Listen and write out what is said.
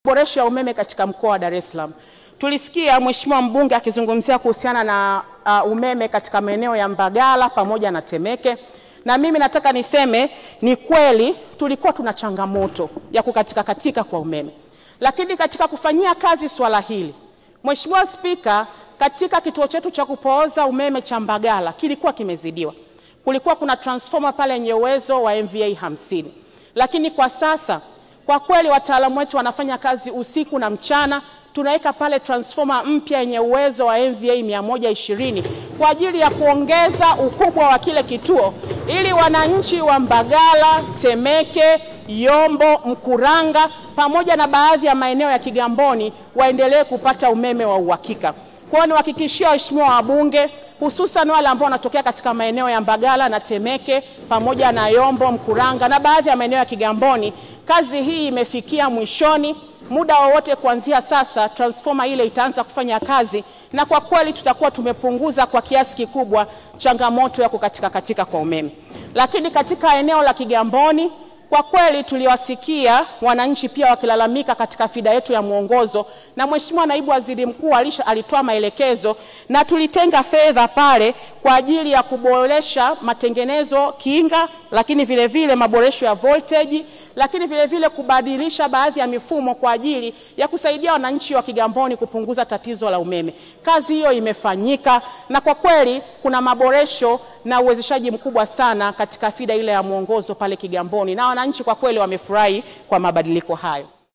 maboresho ya umeme katika mkoa wa Dar es Salaam. Tulisikia Mheshimiwa mbunge akizungumzia kuhusiana na umeme katika maeneo ya Mbagala pamoja na Temeke. Na mimi nataka niseme ni kweli tulikuwa tuna changamoto ya kukatika kwa umeme. Lakini katika kufanyia kazi swala hili, Mheshimiwa Spika, katika kituo chetu cha kupooza umeme cha Mbagala kilikuwa kimezidiwa. Kulikuwa kuna transformer pale yenye uwezo wa MVA 50. Lakini kwa sasa kwa kweli wataalamu wetu wanafanya kazi usiku na mchana. Tunaweka pale transformer mpya yenye uwezo wa MVA 120 kwa ajili ya kuongeza ukubwa wa kile kituo ili wananchi wa Mbagala, Temeke, Yombo, Mkuranga pamoja na baadhi ya maeneo ya Kigamboni waendelee kupata umeme wa uhakika. Kwa hiyo niwahakikishie waheshimiwa wabunge, hususan wale ambao wanatokea katika maeneo ya Mbagala na Temeke pamoja na Yombo, Mkuranga na baadhi ya maeneo ya Kigamboni, kazi hii imefikia mwishoni. Muda wowote kuanzia sasa transformer ile itaanza kufanya kazi, na kwa kweli tutakuwa tumepunguza kwa kiasi kikubwa changamoto ya kukatika kwa umeme. Lakini katika eneo la Kigamboni kwa kweli tuliwasikia wananchi pia wakilalamika katika fida yetu ya mwongozo, na Mheshimiwa Naibu Waziri Mkuu alitoa maelekezo na tulitenga fedha pale kwa ajili ya kuboresha matengenezo kinga, lakini vile vile maboresho ya voltage, lakini vile vile kubadilisha baadhi ya mifumo kwa ajili ya kusaidia wananchi wa Kigamboni kupunguza tatizo la umeme. Kazi hiyo imefanyika na kwa kweli kuna maboresho na uwezeshaji mkubwa sana katika fida ile ya mwongozo pale Kigamboni, na wananchi kwa kweli wamefurahi kwa mabadiliko hayo.